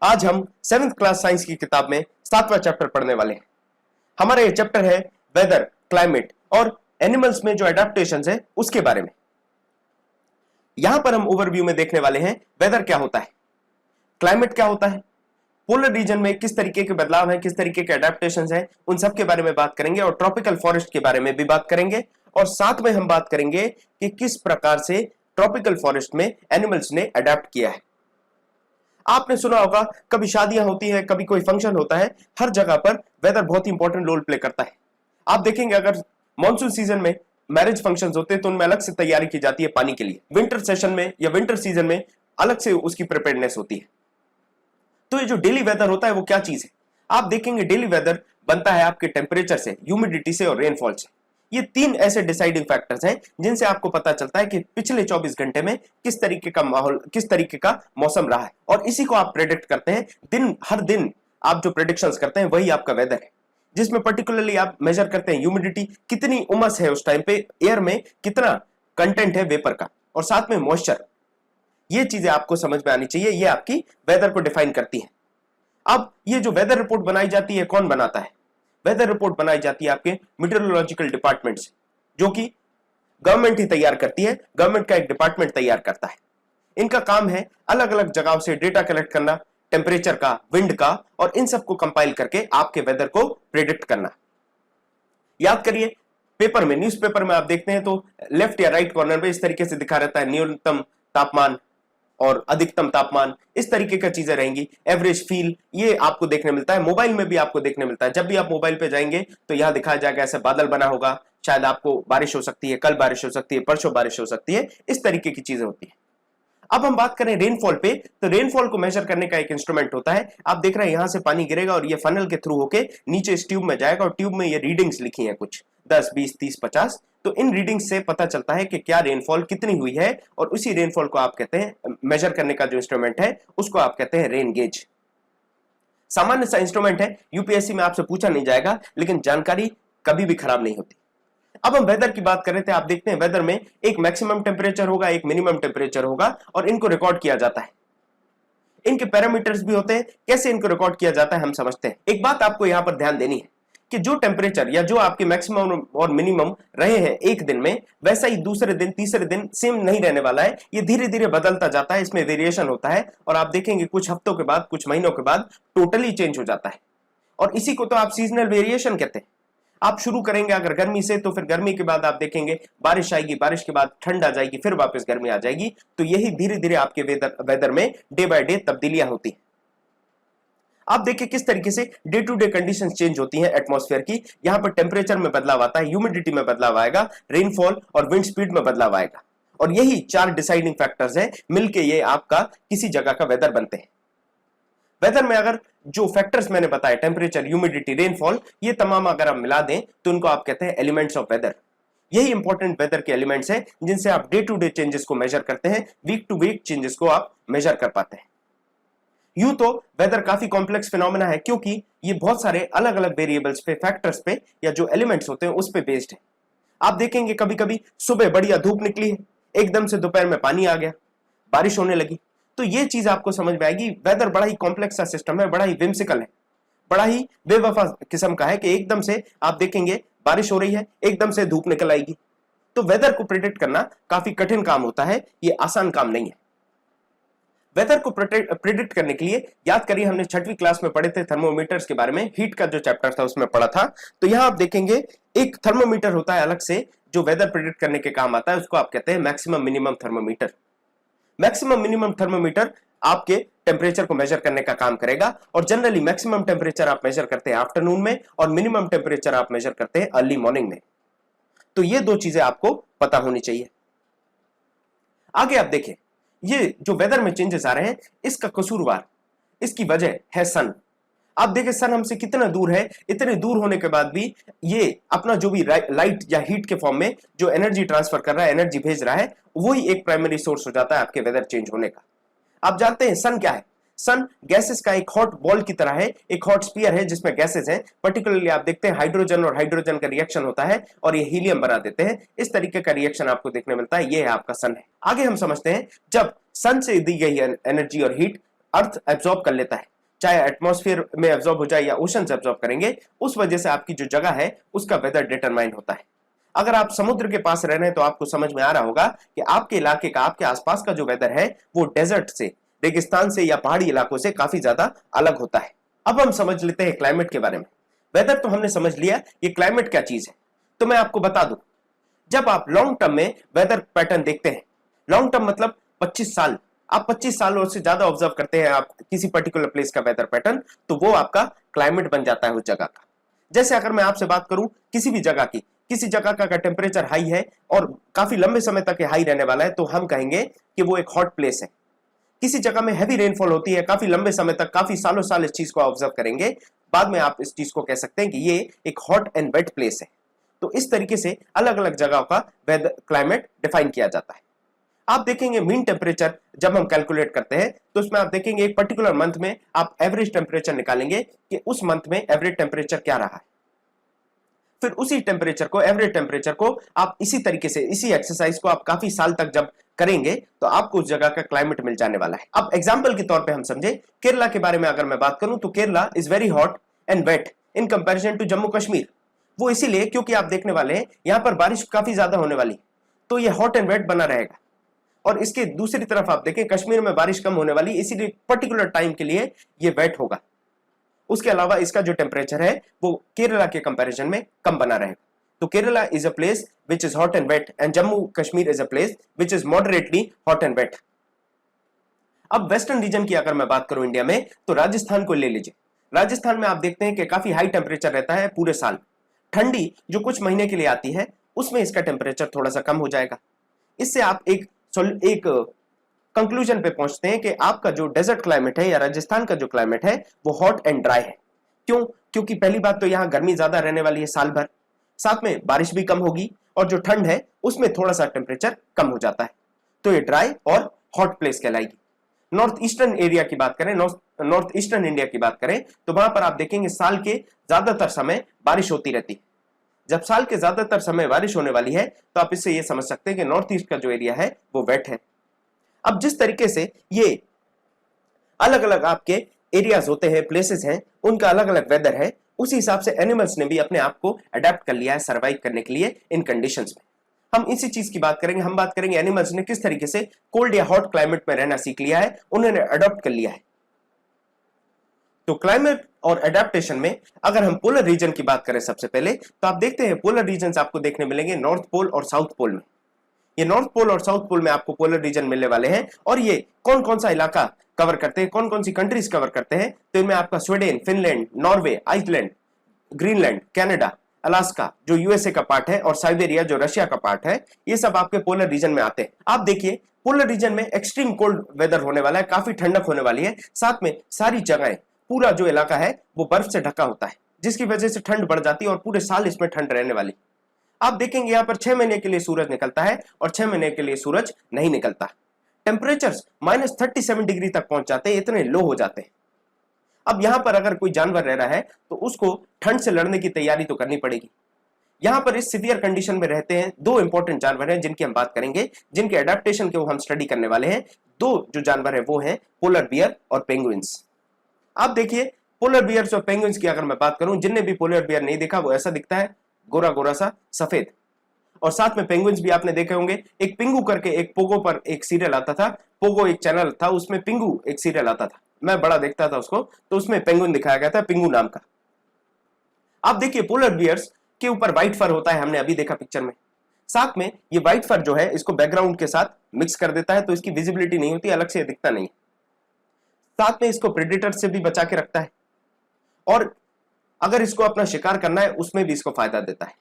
आज हम 7th class science की किताब में 7वां चैप्टर पढ़ने वाले हैं। हमारा ये चैप्टर है वेदर, क्लाइमेट और एनिमल्स में जो एडेप्टेशन है उसके बारे में। यहां पर हम ओवरव्यू में देखने वाले हैं वेदर क्या होता है, क्लाइमेट क्या होता है, पोलर रीजन में किस तरीके के बदलाव है, किस तरीके के एडेप्टेशन है, उन सब के बारे में बात करेंगे और ट्रॉपिकल फॉरेस्ट के बारे में भी बात करेंगे। और साथ में हम बात करेंगे कि किस प्रकार से ट्रॉपिकल फॉरेस्ट में एनिमल्स ने अडेप्ट किया है। आपने सुना होगा कभी शादियां होती है, कभी कोई फंक्शन होता है, हर जगह पर वेदर बहुत इंपॉर्टेंट रोल प्ले करता है। आप देखेंगे अगर मॉनसून सीजन में मैरिज फंक्शंस होते हैं तो उनमें अलग से तैयारी की जाती है पानी के लिए। विंटर सेशन में या विंटर सीजन में अलग से उसकी प्रिपेयर्डनेस होती है। तो ये जो डेली वेदर होता है वो क्या चीज है? आप देखेंगे डेली वेदर बनता है आपके टेम्परेचर से, ह्यूमिडिटी से और रेनफॉल से। ये तीन ऐसे डिसाइडिंग फैक्टर्स हैं जिनसे आपको पता चलता है कि पिछले 24 घंटे में किस तरीके का माहौल, किस तरीके का मौसम रहा है, और इसी को आप प्रेडिक्ट करते हैं। हर दिन आप जो प्रेडिक्शंस करते हैं वही आपका वेदर है, जिसमें पर्टिकुलरली आप मेजर करते हैं ह्यूमिडिटी, कितनी उमस है उस टाइम पे, एयर में कितना कंटेंट है वेपर का, और साथ में मॉइस्चर। ये चीजें आपको समझ में आनी चाहिए, ये आपकी वेदर को डिफाइन करती है। अब ये जो वेदर रिपोर्ट बनाई जाती है कौन बनाता है? वेदर रिपोर्ट बनाई जाती है आपके मीटरोलॉजिकल डिपार्टमेंट से, जो कि गवर्नमेंट ही तैयार करती है, गवर्नमेंट का एक डिपार्टमेंट तैयार करता है। इनका काम है अलग अलग जगहों से डेटा कलेक्ट करना, टेम्परेचर का, विंड का, और इन सबको कंपाइल करके आपके वेदर को प्रेडिक्ट करना। याद करिए, पेपर में, न्यूज़पेपर में आप देखते हैं तो लेफ्ट या राइट कॉर्नर में इस तरीके से दिखा रहता है न्यूनतम तापमान और अधिकतम तापमान, इस तरीके का चीजें रहेंगी। एवरेज फील, ये आपको देखने मिलता है। मोबाइल में भी आपको देखने मिलता है। जब भी आप मोबाइल पे जाएंगे तो यहां दिखाया जाएगा ऐसे बादल बना होगा, शायद आपको बारिश हो सकती है, कल बारिश हो सकती है, परसों बारिश हो सकती है, इस तरीके की चीजें होती है। अब हम बात करें रेनफॉल पे, तो रेनफॉल को मेजर करने का एक इंस्ट्रूमेंट होता है। आप देख रहे हैं यहां से पानी गिरेगा और ये फनल के थ्रू होके नीचे इस ट्यूब में जाएगा, और ट्यूब में ये रीडिंग्स लिखी हैं कुछ 10, 20, 30, 50। तो इन रीडिंग्स से पता चलता है कि क्या रेनफॉल कितनी हुई है, और उसी रेनफॉल को आप कहते हैं, मेजर करने का जो इंस्ट्रूमेंट है उसको आप कहते हैं रेन गेज। सामान्य सा इंस्ट्रूमेंट है, यूपीएससी में आपसे पूछा नहीं जाएगा, लेकिन जानकारी कभी भी खराब नहीं होती। अब हम वेदर की बात कर रहे थे। आप देखते हैं वेदर में एक मैक्सिमम टेम्परेचर होगा, एक मिनिमम टेम्परेचर होगा, और इनको रिकॉर्ड किया जाता है। इनके पैरामीटर्स भी होते हैं। कैसे इनको रिकॉर्ड किया जाता है हम समझते हैं। एक बात आपको यहां पर ध्यान देनी है कि जो टेम्परेचर या जो आपके मैक्सिमम और मिनिमम रहे हैं एक दिन में, वैसा ही दूसरे दिन, तीसरे दिन सेम नहीं रहने वाला है। ये धीरे धीरे बदलता जाता है, इसमें वेरिएशन होता है, और आप देखेंगे कुछ हफ्तों के बाद, कुछ महीनों के बाद टोटली चेंज हो जाता है। और इसी को तो आप सीजनल वेरिएशन कहते हैं। आप शुरू करेंगे अगर गर्मी से, तो फिर गर्मी के बाद आप देखेंगे बारिश आएगी, बारिश के बाद ठंड आ जाएगी, फिर वापस गर्मी आ जाएगी। तो यही धीरे धीरे आपके वेदर में डे बाय डे तब्दीलियां होती हैं। आप देखिए किस तरीके से day to day conditions change होती हैं एटमॉस्फेयर की। यहां पर टेम्परेचर में बदलाव आता है, ह्यूमिडिटी में बदलाव आएगा, रेनफॉल और विंड स्पीड में बदलाव आएगा, और यही 4 डिसाइडिंग फैक्टर्स हैं, मिलके ये आपका किसी जगह का वेदर बनते हैं। वेदर में अगर जो फैक्टर्स मैंने बताए, टेम्परेचर, ह्यूमिडिटी, रेनफॉल, ये तमाम अगर आप मिला दें तो इनको आप कहते हैं एलिमेंट्स ऑफ वेदर। यही इंपॉर्टेंट वेदर के एलिमेंट्स हैं जिनसे आप डे टू डे चेंजेस को मेजर करते हैं, वीक टू वीक चेंजेस को आप मेजर कर पाते हैं। यूं तो वेदर काफी कॉम्प्लेक्स फिनोमेना है, क्योंकि ये बहुत सारे अलग अलग वेरिएबल्स पे, फैक्टर्स पे, या जो एलिमेंट्स होते हैं उस पे बेस्ड है। आप देखेंगे कभी कभी सुबह बढ़िया धूप निकली है, एकदम से दोपहर में पानी आ गया, बारिश होने लगी। तो ये चीज आपको समझ में आएगी। वेदर बड़ा ही कॉम्प्लेक्स सा सिस्टम है, बड़ा ही विम्सिकल है, बड़ा ही बेवफा किस्म का है कि एकदम से आप देखेंगे बारिश हो रही है, एकदम से धूप निकल आएगी। तो वेदर को प्रेडिक्ट करना काफी कठिन काम होता है, ये आसान काम नहीं है। वेदर को प्रेडिक्ट करने के लिए याद करिए, हमने 6वीं क्लास में पढ़े थे थर्मोमीटर्स के बारे में, हीट का जो चैप्टर था उसमें पढ़ा था। तो यहां आप देखेंगे एक थर्मोमीटर होता है अलग से जो वेदर प्रेडिक्ट करने के काम आता है, उसको आप कहते हैं maximum minimum thermometer. Maximum minimum thermometer आपके टेम्परेचर को मेजर करने का काम करेगा, और जनरली मैक्सिमम टेम्परेचर आप मेजर करते हैं आफ्टरनून में, और मिनिमम टेम्परेचर आप मेजर करते हैं अर्ली मॉर्निंग में। तो ये 2 चीजें आपको पता होनी चाहिए। आगे आप देखें, ये जो वेदर में चेंजेस आ रहे हैं, इसका कसूरवार, इसकी वजह है सन। आप देखें सन हमसे कितना दूर है, इतने दूर होने के बाद भी ये अपना जो भी लाइट या हीट के फॉर्म में जो एनर्जी ट्रांसफर कर रहा है, एनर्जी भेज रहा है, वही एक प्राइमरी सोर्स हो जाता है आपके वेदर चेंज होने का। आप जानते हैं सन क्या है? सन गैसेस का एक हॉट बॉल की तरह है, एक हॉट स्पीयर है जिसमें गैसेस हैं। पर्टिकुलरली आप देखते हैं हाइड्रोजन और हाइड्रोजन का रिएक्शन होता है और ये हीलियम बना देते हैं। इस तरीके का रिएक्शन आपको देखने मिलता है, ये है आपका सन है। आगे हम समझते हैं, जब सन से दी गई एनर्जी और हीट अर्थ एब्जॉर्ब कर लेता है, चाहे एटमॉस्फेयर में एब्जॉर्ब हो जाए या ओशन से एब्जॉर्ब करेंगे, उस वजह से आपकी जो जगह है उसका वेदर डिटरमाइन होता है। अगर आप समुद्र के पास रह रहे हैं तो आपको समझ में आ रहा होगा कि आपके इलाके का, आपके आसपास का जो वेदर है वो डेजर्ट से, रेगिस्तान से या पहाड़ी इलाकों से काफी ज्यादा अलग होता है। अब हम समझ लेते हैं क्लाइमेट के बारे में। वेदर तो हमने समझ लिया, ये क्लाइमेट क्या चीज है तो मैं आपको बता दूं। जब आप लॉन्ग टर्म में वेदर पैटर्न देखते हैं, लॉन्ग टर्म मतलब 25 साल, आप 25 साल और से ज्यादा ऑब्जर्व करते हैं आप किसी पर्टिकुलर प्लेस का वेदर पैटर्न, तो वो आपका क्लाइमेट बन जाता है उस जगह का। जैसे अगर मैं आपसे बात करूं किसी भी जगह की, किसी जगह का टेम्परेचर हाई है और काफी लंबे समय तक हाई रहने वाला है, तो हम कहेंगे कि वो एक हॉट प्लेस है। किसी जगह में हैवी रेनफॉल होती है काफी लंबे समय तक, काफी सालों साल इस चीज को ऑब्जर्व करेंगे, बाद में आप इस चीज को कह सकते हैं कि ये एक हॉट एंड वेट प्लेस है। तो इस तरीके से अलग अलग जगहों का वेदर क्लाइमेट डिफाइन किया जाता है। आप देखेंगे मीन टेम्परेचर जब हम कैलकुलेट करते हैं तो उसमें आप देखेंगे एक पर्टिकुलर मंथ में आप एवरेज टेम्परेचर निकालेंगे कि उस मंथ में एवरेज टेम्परेचर क्या रहा है। फिर उसी टेम्परेचर को, एवरेज टेम्परेचर को आप इसी तरीके से, इसी एक्सरसाइज को आप काफी साल तक जब करेंगे तो आपको उस जगह का क्लाइमेट मिल जाने वाला है। अब एग्जांपल के तौर पे हम समझे केरला के बारे में अगर मैं बात करूं तो Kerala is very hot and wet in comparison to Jammu Kashmir. वो इसीलिए क्योंकि आप देखने वाले हैं यहां पर बारिश काफी ज्यादा होने वाली, तो ये हॉट एंड वेट बना रहेगा। और इसके दूसरी तरफ आप देखें कश्मीर में बारिश कम होने वाली, इसीलिए पर्टिकुलर टाइम के लिए ये वेट होगा। उसके अलावा इसका जो टेम्परेचर है वो केरला के कंपैरिजन में कम बना रहेगा। तो Kerala is a place which is hot and wet and Jammu Kashmir is a place which is moderately hot and wet. अब वेस्टर्न रीजन की अगर मैं बात करूं इंडिया में तो राजस्थान को ले लीजिए। राजस्थान में आप देखते हैं कि काफी हाई टेम्परेचर रहता है पूरे साल। ठंडी जो कुछ महीने के लिए आती है उसमें इसका टेम्परेचर थोड़ा सा कम हो जाएगा। इससे आप एक कंक्लूजन पे पहुंचते हैं कि आपका जो डेजर्ट क्लाइमेट है या राजस्थान का जो क्लाइमेट है वो हॉट एंड ड्राई है। क्यों? क्योंकि पहली बात तो यहां गर्मी ज्यादा रहने वाली है साल भर, साथ में बारिश भी कम होगी और जो ठंड है उसमें थोड़ा सा टेम्परेचर कम हो जाता है, तो ये ड्राई और हॉट प्लेस कहलाएगी। नॉर्थ ईस्टर्न एरिया की बात करें, नॉर्थ ईस्टर्न इंडिया की बात करें तो वहां पर आप देखेंगे साल के ज्यादातर समय बारिश होती रहती है। जब साल के ज्यादातर समय बारिश होने वाली है तो आप इससे ये समझ सकते हैं कि नॉर्थ ईस्ट का जो एरिया है वो वेट है। अब जिस तरीके से ये अलग अलग आपके एरियाज होते हैं, प्लेसेस हैं, उनका अलग अलग वेदर है, उसी हिसाब से एनिमल्स ने भी अपने आप को अडेप्ट कर लिया है सर्वाइव करने के लिए इन कंडीशंस में। हम इसी चीज की बात करेंगे, हम बात करेंगे एनिमल्स ने किस तरीके से कोल्ड या हॉट क्लाइमेट में रहना सीख लिया है, उन्होंने अडॉप्ट कर लिया है। तो क्लाइमेट और एडेप्टेशन में अगर हम पोलर रीजन की बात करें सबसे पहले तो आप देखते हैं पोलर रीजन आपको देखने मिलेंगे नॉर्थ पोल और साउथ पोल में। ये नॉर्थ पोल और साउथ पोल में आपको पोलर रीजन मिलने वाले हैं और ये कौन कौन सा इलाका कवर करते हैं, कौन कौन सी कंट्रीज कवर करते हैं, तो इनमें आपका Sweden, Finland, Norway, Iceland, Greenland, Canada, Alaska जो यूएसए का पार्ट है और साइबेरिया जो रशिया का पार्ट है, ये सब आपके पोलर रीजन में आते हैं। आप देखिए पोलर रीजन में एक्सट्रीम कोल्ड वेदर होने वाला है, काफी ठंडक होने वाली है, साथ में सारी जगह, पूरा जो इलाका है वो बर्फ से ढका होता है, जिसकी वजह से ठंड बढ़ जाती है और पूरे साल इसमें ठंड रहने वाली। आप देखेंगे यहाँ पर 6 महीने के लिए सूरज निकलता है और 6 महीने के लिए सूरज नहीं निकलता। टेम्परेचर्स -37 डिग्री तक पहुंच जाते हैं, इतने लो हो जाते हैं। अब यहां पर अगर कोई जानवर रह रहा है तो उसको ठंड से लड़ने की तैयारी तो करनी पड़ेगी। यहां पर इस सीवियर कंडीशन में रहते हैं दो इंपॉर्टेंट जानवर हैं जिनकी हम बात करेंगे, जिनके एडेप्टेशन के वो हम स्टडी करने वाले हैं। दो जो जानवर है वो हैं पोलर बियर और पेंगुइन्स। आप देखिए पोलर बियर्स और पेंगुइन्स की अगर मैं बात करूं, जिनने भी पोलर बियर नहीं देखा वो ऐसा दिखता है, गोरा गोरा सा सफेद। और साथ में पेंगुइन्स भी आपने देखे होंगे, एक पिंगू करके एक पोगो पर एक सीरियल आता था, पोगो एक चैनल था, उसमें पिंगू एक सीरियल आता था, मैं बड़ा देखता था उसको, तो उसमें पेंगुइन दिखाया गया था पिंगू नाम का। आप देखिए पोलर बियर्स के ऊपर व्हाइट फर होता है, हमने अभी देखा पिक्चर में। साथ में ये व्हाइट फर जो है इसको बैकग्राउंड के साथ मिक्स कर देता है, तो इसकी विजिबिलिटी नहीं होती, अलग से दिखता नहीं। साथ में इसको प्रेडेटर से भी बचा के रखता है और अगर इसको अपना शिकार करना है उसमें भी इसको फायदा देता है।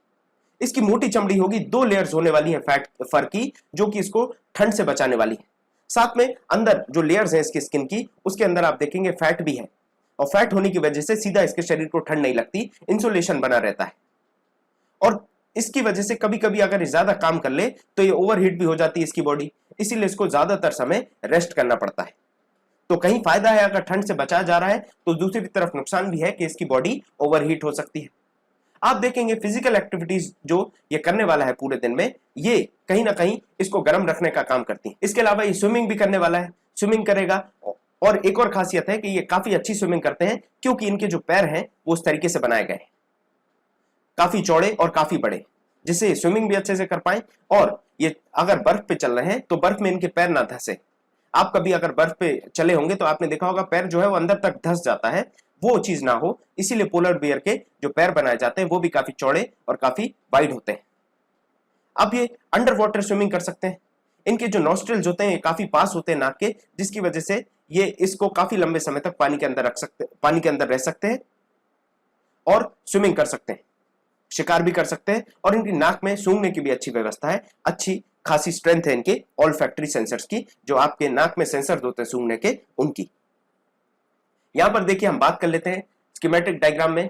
इसकी मोटी चमड़ी होगी, 2 लेयर्स होने वाली है फैट फर की, जो कि इसको ठंड से बचाने वाली है। साथ में अंदर जो लेयर्स हैं इसकी स्किन की, उसके अंदर आप देखेंगे फैट भी है और फैट होने की वजह से सीधा इसके शरीर को ठंड नहीं लगती, इंसुलेशन बना रहता है। और इसकी वजह से कभी कभी अगर ये ज्यादा काम कर ले तो ये ओवरहीट भी हो जाती है इसकी बॉडी, इसीलिए इसको ज्यादातर समय रेस्ट करना पड़ता है। तो कहीं फायदा है अगर ठंड से बचा जा रहा है, तो दूसरी तरफ नुकसान भी है कि इसकी बॉडी ओवरहीट हो सकती है। आप देखेंगे फिजिकल एक्टिविटीज जो ये करने वाला है पूरे दिन में, ये कहीं ना कहीं इसको गर्म रखने का काम करती है। इसके अलावा ये स्विमिंग भी करने वाला है, स्विमिंग करेगा और एक और खासियत है कि ये काफी अच्छी स्विमिंग करते हैं क्योंकि इनके जो पैर हैं वो उस तरीके से बनाए गए हैं, काफी चौड़े और काफी बड़े, जिससे स्विमिंग भी अच्छे से कर पाए। और ये अगर बर्फ पे चल रहे हैं तो बर्फ में इनके पैर ना धंसे। आप कभी अगर बर्फ पे चले होंगे तो आपने देखा होगा पैर जो है वो अंदर तक धंस जाता है, वो चीज ना हो इसीलिए पोलर बियर के जो पैर बनाए जाते हैं वो भी काफी चौड़े और काफी वाइड होते हैं। अब ये अंडर वाटर स्विमिंग कर सकते हैं। इनके जो नॉस्ट्रिल्स होते हैं ये काफी पास होते हैं नाक के, जिसकी वजह से ये इसको काफी लंबे समय तक पानी के अंदर पानी के अंदर रह सकते हैं और स्विमिंग कर सकते हैं, शिकार भी कर सकते हैं। और इनकी नाक में सूंघने की भी अच्छी व्यवस्था है, अच्छी खासी स्ट्रेंथ है इनके ऑल्फैक्टरी सेंसर्स की, जो आपके नाक में सेंसर होते हैं सूंघने के, उनकी। यहां पर देखिए हम बात कर लेते हैं स्कीमेटिक डायग्राम में।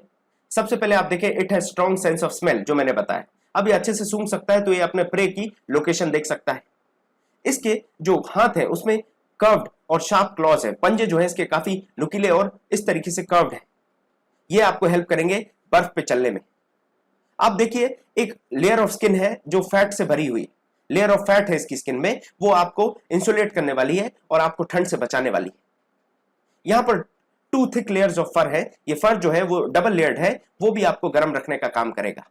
सबसे पहले आप देखिए it has strong sense of smell, जो मैंने बताया। अब ये अच्छे से सूंघ सकता है तो ये अपने प्रे की लोकेशन देख सकता है। इसके जो हाथ है उसमें कर्व्ड और शार्प क्लॉज है, पंजे जो है इसके काफी नुकीले और इस तरीके से कर्व्ड है। ये आपको हेल्प करेंगे बर्फ पे चलने में। आप देखिए एक लेयर ऑफ स्किन है जो फैट से भरी हुई, लेयर ऑफ फैट है इसकी स्किन में, वो आपको इंसुलेट करने वाली है और आपको ठंड से बचाने वाली है। यहां पर 2 थिक लेयर्स ऑफ फर है, ये फर जो है वो डबल लेयर्ड है, वो भी आपको गर्म रखने का काम करेगा।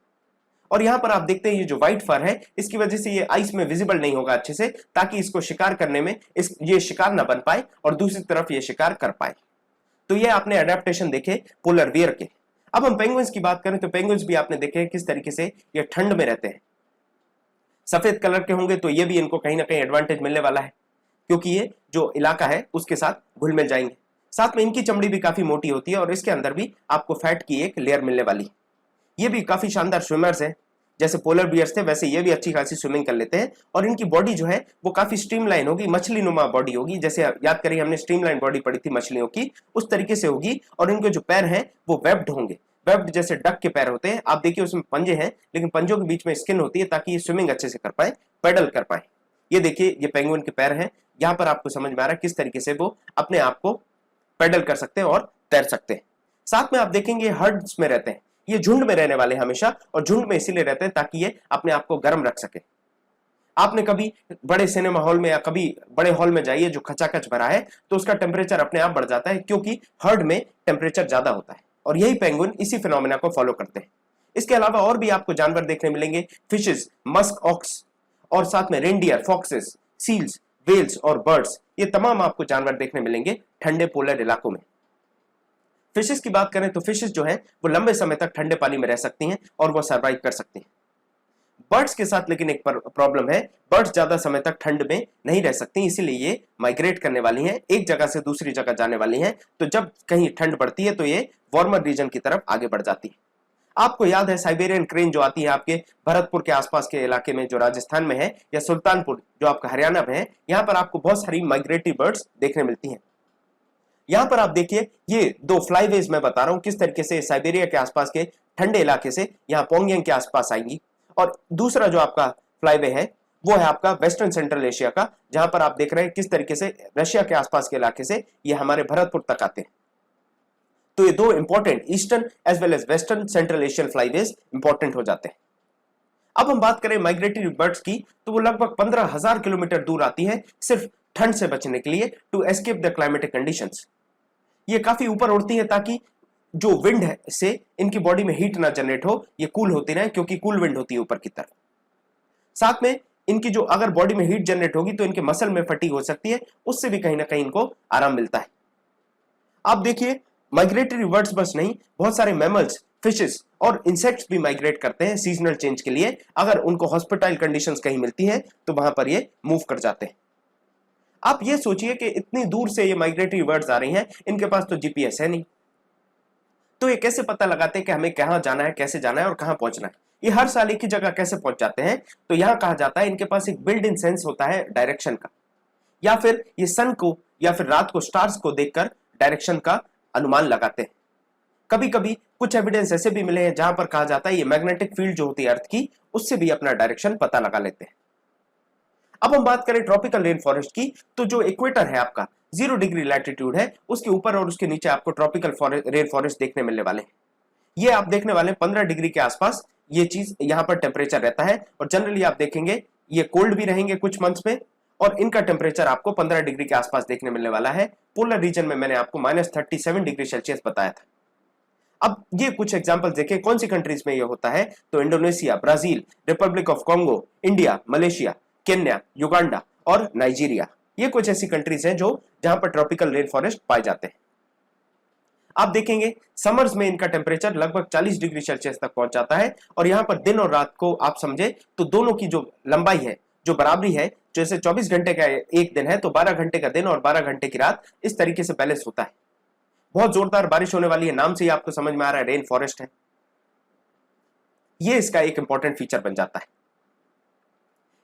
और यहां पर आप देखते हैं ये जो व्हाइट फर है इसकी वजह से ये आइस में विजिबल नहीं होगा अच्छे से, ताकि इसको शिकार करने में ये शिकार ना बन पाए और दूसरी तरफ ये शिकार कर पाए। तो ये आपने अडेप्टेशन देखे पोलर बियर के। अब हम पेंगुइन्स की बात करें तो पेंगुइन्स भी आपने देखे किस तरीके से ये ठंड में रहते हैं। सफेद कलर के होंगे तो ये भी इनको कहीं ना कहीं एडवांटेज मिलने वाला है, क्योंकि ये जो इलाका है उसके साथ घुल मिल जाएंगे। साथ में इनकी चमड़ी भी काफी मोटी होती है और इसके अंदर भी आपको फैट की एक लेयर मिलने वाली है। ये भी काफी शानदार स्विमर्स हैं, जैसे पोलर बियर्स थे वैसे ये भी अच्छी खासी स्विमिंग कर लेते हैं। और इनकी बॉडी जो है वो काफी स्ट्रीमलाइन होगी, मछली नुमा बॉडी होगी, जैसे याद करिए हमने स्ट्रीमलाइन बॉडी पढ़ी थी मछलियों की, उस तरीके से होगी। और इनके जो पैर हैं वो वेब्ड होंगे, वेब्ड जैसे डक के पैर होते हैं। आप देखिए उसमें पंजे हैं लेकिन पंजों के बीच में स्किन होती है ताकि ये स्विमिंग अच्छे से कर पाए, पेडल कर पाए। ये देखिए ये पेंगुइन के पैर हैं, यहां पर आपको समझ में आ रहा है किस तरीके से वो अपने आप को पेडल कर सकते हैं और तैर सकते हैं। साथ में आप देखेंगे हर्ड्स में रहते हैं, ये झुंड में रहने वाले हमेशा, और झुंड में इसीलिए रहते हैं ताकि ये अपने आप को गर्म रख सके। आपने कभी बड़े सिनेमा हॉल में या कभी बड़े हॉल में जाइए जो खचाखच भरा है तो उसका टेम्परेचर अपने आप बढ़ जाता है, क्योंकि हर्ड में टेम्परेचर ज्यादा होता है। और यही पेंगुइन इसी फिनोमेना को फॉलो करते हैं। इसके अलावा और भी आपको जानवर देखने मिलेंगे, फिशेस, मस्क ऑक्स, और साथ में रेनडियर, फॉक्सेस, सील्स, वेल्स और बर्ड्स, ये तमाम आपको जानवर देखने मिलेंगे ठंडे पोलर इलाकों में। फिशेस की बात करें तो फिशेस जो है वो लंबे समय तक ठंडे पानी में रह सकती हैं और वो सर्वाइव कर सकती हैं। बर्ड्स के साथ लेकिन एक प्रॉब्लम है, बर्ड्स ज्यादा समय तक ठंड में नहीं रह सकती, इसीलिए ये माइग्रेट करने वाली हैं, एक जगह से दूसरी जगह जाने वाली हैं। तो जब कहीं ठंड बढ़ती है तो ये वार्मर रीजन की तरफ आगे बढ़ जाती है। आपको याद है साइबेरियन क्रेन जो आती है आपके भरतपुर के आसपास के इलाके में जो राजस्थान में है, या सुल्तानपुर जो आपका हरियाणा में है, यहाँ पर आपको बहुत सारी माइग्रेटरी बर्ड्स देखने मिलती हैं। यहां पर आप देखिए ये 2 फ्लाईवेज मैं बता रहा हूं किस तरीके से साइबेरिया के आसपास के ठंडे इलाके से यहां पोंगयांग के आसपास आएंगी। और दूसरा जो आपका फ्लाईवे है वो है आपका वेस्टर्न सेंट्रल एशिया का, जहां पर आप देख रहे हैं किस तरीके से रशिया के आसपास के इलाके से ये हमारे भरतपुर तक आते हैं। तो ये 2 important eastern as well as western central Asian flyways important हो जाते हैं। अब हम बात करें माइग्रेटरी बर्ड्स की तो वो लगभग 15,000 किलोमीटर दूर आती है सिर्फ ठंड से बचने के लिए, to escape the climatic conditions. ये काफी ऊपर उड़ती है ताकि जो विंड है से इनकी बॉडी में हीट ना जनरेट हो, ये कूल होती रहे, क्योंकि कूल विंड होती है ऊपर की तरफ। साथ में इनकी जो अगर बॉडी में हीट जनरेट होगी तो इनके मसल में फटीग हो सकती है, उससे भी कहीं ना कहीं इनको आराम मिलता है। आप देखिए माइग्रेटरी बर्ड्स बस नहीं, बहुत सारे मैमल्स, फिशेस और इंसेक्ट्स भी माइग्रेट करते हैं सीजनल चेंज के लिए। अगर उनको हॉस्पिटाइल कंडीशंस कहीं मिलती हैं तो वहां पर ये मूव कर जाते हैं। आप ये सोचिए कि इतनी दूर से ये माइग्रेटरी बर्ड्स आ रही हैं, इनके पास तो जीपीएस है नहीं, तो ये कैसे पता लगाते हैं कि हमें कहां जाना है, कैसे जाना है और कहां पहुंचना है? ये हर साल एक ही जगह कैसे पहुंच जाते हैं? तो यहां कहा जाता है इनके पास एक बिल्ड इन सेंस होता है डायरेक्शन का, या फिर ये सन को या फिर रात को स्टार्स को देखकर डायरेक्शन का अनुमान लगाते हैं। कभी कभी कुछ एविडेंस ऐसे भी मिले हैं जहां पर कहा जाता है ये मैग्नेटिक फील्ड जो होती है अर्थ की, उससे भी अपना डायरेक्शन पता लगा लेते हैं। अब हम बात करें ट्रॉपिकल रेन फॉरेस्ट की, तो जो इक्वेटर है आपका 0 डिग्री लैटिट्यूड है, उसके ऊपर और उसके नीचे आपको ट्रॉपिकल रेन फॉरेस्ट देखने मिलने वाले हैं। ये आप देखने वाले 15 डिग्री के आसपास ये चीज यहां पर टेम्परेचर रहता है, और जनरली आप देखेंगे ये कोल्ड भी रहेंगे कुछ मंथ्स में और इनका टेम्परेचर आपको 15 डिग्री के आसपास देखने मिलने वाला है। पोलर रीजन में मैंने आपको -37 डिग्री सेल्सियस बताया था। अब ये कुछ एग्जांपल देखें कौन सी कंट्रीज में ये होता है, तो Indonesia, Brazil, Republic of Congo, India, Malaysia, Kenya, Uganda और नाइजीरिया। ये कुछ ऐसी कंट्रीज हैं जो जहां पर ट्रॉपिकल रेन फॉरेस्ट पाए जाते हैं। आप देखेंगे समर्स में इनका टेम्परेचर लगभग 40 डिग्री सेल्सियस तक पहुंच जाता है और यहां पर दिन और रात को आप समझे तो दोनों की जो लंबाई है, जो बराबरी है, जैसे 24 घंटे का एक दिन है तो 12 घंटे का दिन और 12 घंटे की रात, इस तरीके से बैलेंस होता है। बहुत जोरदार बारिश होने वाली है, नाम से ही आपको समझ में आ रहा है रेन फॉरेस्ट है। ये इसका एक इंपॉर्टेंट फीचर बन जाता है।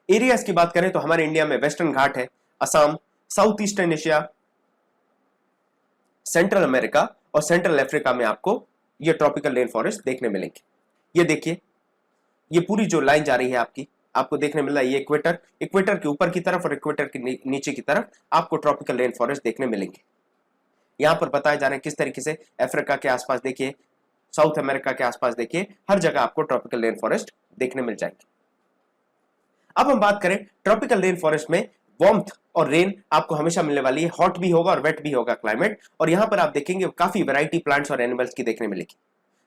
एरियाज की बात करें तो हमारे इंडिया में वेस्टर्न घाट है, Assam, south eastern Asia, central America और सेंट्रल अफ्रीका में आपको ये ट्रॉपिकल रेन फॉरेस्ट देखने मिलेंगे। ये देखिए, ये पूरी जो लाइन जा रही है आपको देखने मिल रहा है, ये इक्वेटर के ऊपर की तरफ और इक्वेटर के नीचे की तरफ आपको ट्रॉपिकल रेन फॉरेस्ट देखने मिलेंगे। यहां पर बताया जा रहा है किस तरीके से अफ्रीका के आसपास देखिए, साउथ अमेरिका के आसपास देखिए, हर जगह आपको ट्रॉपिकल रेन फॉरेस्ट देखने मिल जाएंगे। अब हम बात करें ट्रॉपिकल रेन फॉरेस्ट में वार्मथ और रेन आपको हमेशा मिलने वाली है, हॉट भी होगा और वेट भी होगा क्लाइमेट, और यहां पर आप देखेंगे काफी वैरायटी प्लांट्स और एनिमल्स की देखने मिलेगी।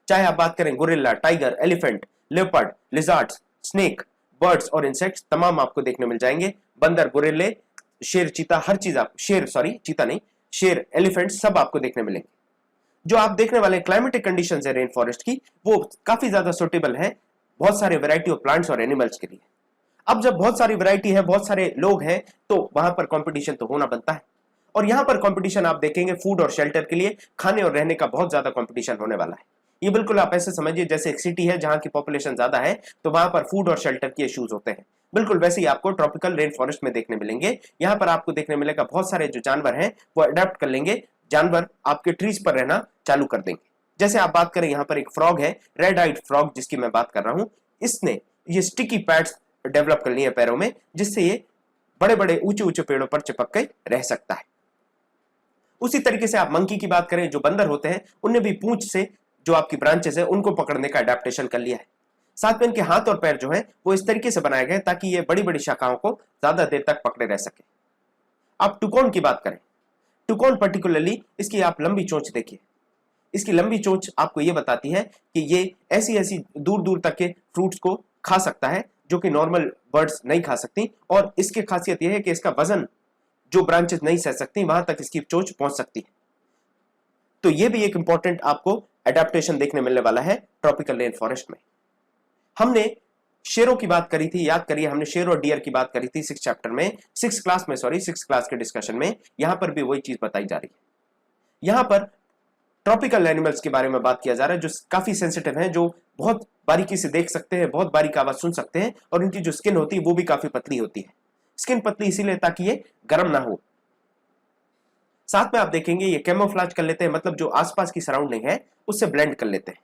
चाहे आप बात करें gorilla, tiger, elephant, leopard, lizards, snake, birds और इंसेक्ट्स, तमाम आपको देखने मिल जाएंगे। बंदर, गोरिल्ले, शेर, चीता, हर चीज चीता नहीं, शेर, एलिफेंट, सब आपको देखने मिलेंगे। जो आप देखने वाले क्लाइमेटिक कंडीशंस है रेन फॉरेस्ट की, वो काफी ज्यादा सुटेबल है बहुत सारे वैरायटी ऑफ प्लांट्स और एनिमल्स के लिए। अब जब बहुत सारी वैरायटी है, बहुत सारे लोग हैं, तो वहां पर कंपटीशन तो होना बनता है, और यहां पर कंपटीशन आप देखेंगे फूड और शेल्टर के लिए, खाने और रहने का बहुत ज्यादा कंपटीशन होने वाला है। ये बिल्कुल आप ऐसे समझिए जैसे एक सिटी है जहां की पॉपुलेशन ज्यादा है तो वहां पर फूड और शेल्टर के इश्यूज होते हैं, बिल्कुल वैसे ही आपको ट्रॉपिकल रेन फॉरेस्ट में देखने मिलेंगे। यहां पर आपको देखने मिलेगा बहुत सारे जो जानवर हैं वो अडेप्ट कर लेंगे, जानवर आपके ट्रीज पर रहना चालू कर देंगे। जैसे आप बात करें, यहां पर एक फ्रॉग है, रेड आइड फ्रॉग, जिसकी मैं बात कर रहा हूं, इसने ये स्टिकी पैड्स डेवलप कर लिए हैं पैरों में, जिससे ये बड़े बड़े ऊंचे ऊंचे पेड़ों पर चिपक के रह सकता है। उसी तरीके से आप मंकी की बात करें, जो बंदर होते हैं, उनने भी पूंछ से जो आपकी ब्रांचेस है उनको पकड़ने का अडेप्टेशन कर लिया है। साथ में इनके हाथ और पैर जो है वो इस तरीके से बनाए गए ताकि ये बड़ी बड़ी शाखाओं को ज्यादा देर तक पकड़े रह सके। आप टुकोन की बात करें, टुकोन पर्टिकुलरली इसकी आप लंबी चोंच देखिए, इसकी लंबी चोंच आपको ये बताती है कि ये ऐसी ऐसी दूर दूर तक के फ्रूट्स को खा सकता है जो कि नॉर्मल बर्ड्स नहीं खा सकती, और इसकी खासियत यह है कि इसका वजन जो ब्रांचेस नहीं सह सकती वहां तक इसकी चोंच पहुंच सकती है। तो ये भी एक इंपॉर्टेंट आपको एडेप्टेशन देखने मिलने वाला है ट्रॉपिकल रेन फॉरेस्ट में। हमने शेरों की बात करी थी, याद करिए, हमने शेर और डियर की बात करी थी 6 क्लास के डिस्कशन में। यहां पर भी वही चीज बताई जा रही है। यहां पर ट्रॉपिकल एनिमल्स के बारे में बात किया जा रहा है जो काफी सेंसिटिव हैं, जो बहुत बारीकी से देख सकते हैं, बहुत बारीक आवाज सुन सकते हैं, और उनकी जो स्किन होती है वो भी काफी पतली होती है। स्किन पतली इसीलिए ताकि ये गर्म ना हो। साथ में आप देखेंगे ये कैमोफ्लेज कर लेते हैं, मतलब जो आसपास की सराउंडिंग है उससे ब्लेंड कर लेते हैं,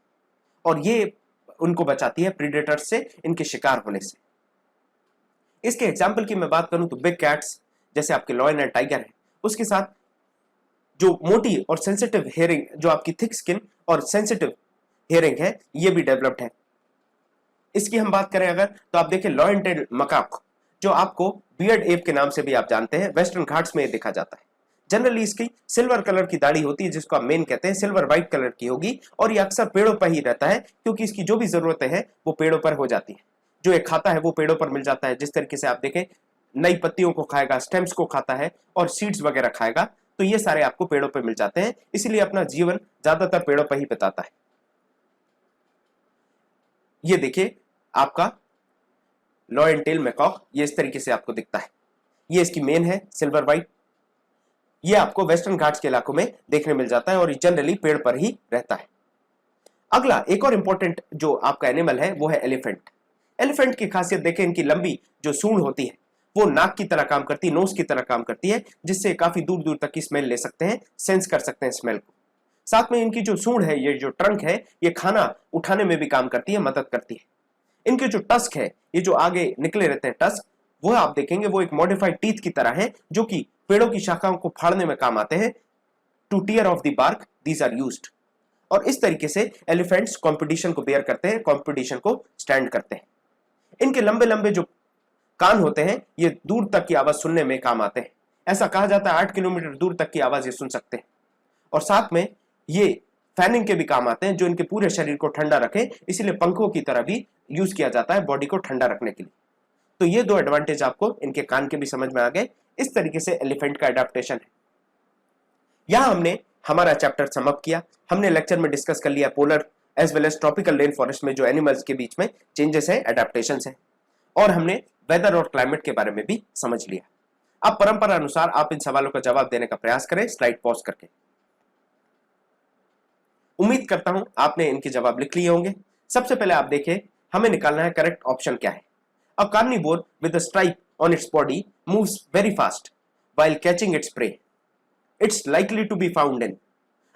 और ये उनको बचाती है प्रीडेटर्स से, इनके शिकार होने से। इसके एग्जाम्पल की मैं बात करूं तो बिग कैट्स जैसे आपके लॉयन एंड टाइगर है, उसके साथ जो मोटी और सेंसिटिव हेयरिंग, जो आपकी थिक स्किन और सेंसिटिव हेयरिंग है, ये भी डेवलप्ड है। इसकी हम बात करें अगर, तो आप देखें लॉयन टेल मकाक, जो आपको बियर्ड एप के नाम से भी आप जानते हैं, वेस्टर्न घाट्स में देखा जाता है। जनरली इसकी सिल्वर कलर की दाढ़ी होती है, जिसको आप मेन कहते हैं, सिल्वर व्हाइट कलर की होगी, और ये अक्सर पेड़ों पर ही रहता है क्योंकि इसकी जो भी जरूरतें हैं वो पेड़ों पर हो जाती है। जो ये खाता है वो पेड़ों पर मिल जाता है। जिस तरीके से आप देखें, नई पत्तियों को खाएगा, स्टेम्स को खाता है और सीड्स वगैरह खाएगा, तो ये सारे आपको पेड़ों पर मिल जाते हैं, इसलिए अपना जीवन ज्यादातर पेड़ों पर ही बिताता है। ये देखिए आपका लॉयन टेल मैकॉक, ये इस तरीके से आपको दिखता है। ये इसकी मेन है सिल्वर व्हाइट, ये आपको वेस्टर्न घाट्स के इलाकों में देखने मिल जाता है और जनरली पेड़ पर ही रहता है। अगला एक और इंपॉर्टेंट जो आपका एनिमल है वो है एलिफेंट। एलिफेंट की खासियत देखें, इनकी लंबी जो सूंड होती है वो नाक की तरह काम करती है, नोज की तरह काम करती है, जिससे काफी दूर दूर तक की स्मेल ले सकते हैं, सेंस कर सकते हैं स्मेल को। साथ में इनकी जो सूंड है, ये जो ट्रंक है, ये खाना उठाने में भी काम करती है, मदद करती है। इनके जो टस्क है, ये जो आगे निकले रहते हैं टस्क, वो आप देखेंगे वो एक मॉडिफाइड टीथ की तरह है, जो कि पेड़ों की शाखाओं को फाड़ने में काम आते हैं। To tear off the bark these are used. और इस तरीके से एलिफेंट्स कंपटीशन को बेयर करते हैं, कंपटीशन को स्टैंड करते हैं। इनके लंबे लंबे जो कान होते हैं ये दूर तक की आवाज सुनने में काम आते हैं। ऐसा कहा जाता है 8 किलोमीटर दूर तक की आवाज ये सुन सकते हैं। और साथ में ये फैनिंग के भी काम आते हैं, जो इनके पूरे शरीर को ठंडा रखे, इसीलिए पंखों की तरह भी यूज किया जाता है बॉडी को ठंडा रखने के लिए। तो ये दो एडवांटेज आपको इनके कान के भी समझ में आ गए। इस तरीके से एलिफेंट का एडेप्टेशन है। यहां हमने हमारा चैप्टर समाप्त किया। हमने लेक्चर में डिस्कस कर लिया polar as well as tropical rain forest में जो एनिमल्स के बीच में चेंजेस है, एडेप्टेशंस है, और हमने वेदर और क्लाइमेट के बारे में भी समझ लिया। अब परंपरा अनुसार आप इन सवालों का जवाब देने का प्रयास करें स्लाइड पॉज करके। उम्मीद करता हूं आपने इनके जवाब लिख लिए होंगे। सबसे पहले आप देखिए, हमें निकालना है करेक्ट ऑप्शन क्या है। A carnivore with a stripe on its body moves very fast while catching its prey. It's likely to be found in.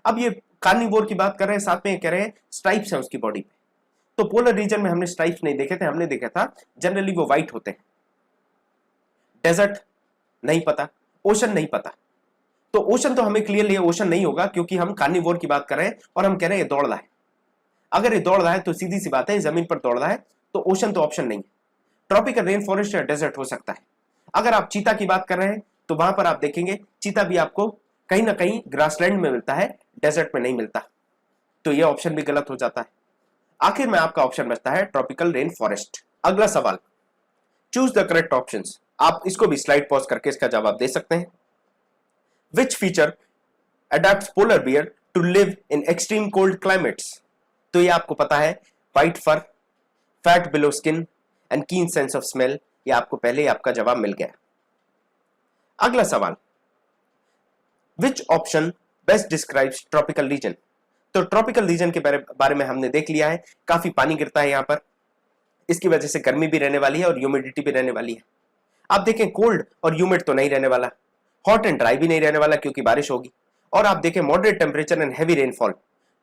अब ये कार्निवोर की बात कर रहे हैं, साथ में कह रहे हैं स्ट्राइप्स हैं उसकी बॉडी पे। तो पोलर रीजन में हमने स्ट्राइप्स नहीं देखे थे, हमने देखा था जनरली वो व्हाइट होते हैं। डेजर्ट नहीं पता, ओशन नहीं पता। तो ओशन तो हमें क्लियरली ओशन नहीं होगा, क्योंकि हम कार्निवोर की बात कर रहे हैं और हम कह रहे हैं ये दौड़ रहा है। अगर ये दौड़ रहा है तो सीधी सी बात है जमीन पर दौड़ रहा है, तो ओशन तो ऑप्शन नहीं है। ट्रॉपिकल रेन फॉरेस्ट या डेजर्ट हो सकता है। अगर आप चीता की बात कर रहे हैं तो वहां पर आप देखेंगे चीता भी आपको कहीं ना कहीं ग्रासलैंड में मिलता है, डेजर्ट में नहीं मिलता। तो ये ऑप्शन भी गलत हो जाता है। आखिर में आपका ऑप्शन बचता है ट्रॉपिकल रेन फॉरेस्ट। अगला सवाल, चूज द करेक्ट ऑप्शंस। आप इसको भी स्लाइड पॉज करके इसका जवाब दे सकते हैं। Which feature adapts polar bear to live in extreme cold climates. तो ये आपको पता है, white fur, fat below skin and keen sense of smell. ये आपको पहले ही आपका जवाब मिल गया। अगला सवाल, which option best describes tropical region. तो ट्रॉपिकल रीजन के बारे में हमने देख लिया है, काफी पानी गिरता है यहां पर, इसकी वजह से गर्मी भी रहने वाली है और ह्यूमिडिटी भी रहने वाली है। आप देखें कोल्ड और ह्यूमिड तो नहीं रहने वाला, हॉट एंड ड्राई भी नहीं रहने वाला क्योंकि बारिश होगी। और आप देखें moderate temperature and heavy rainfall.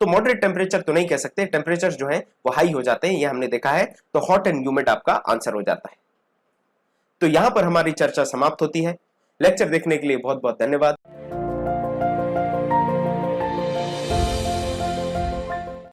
तो मॉडरेट टेम्परेचर तो नहीं कह सकते, टेम्परेचर जो है वो हाई हो जाते हैं, ये हमने देखा है। तो हॉट एंड ह्यूमिड आपका आंसर हो जाता है। तो यहां पर हमारी चर्चा समाप्त होती है। लेक्चर देखने के लिए बहुत बहुत धन्यवाद।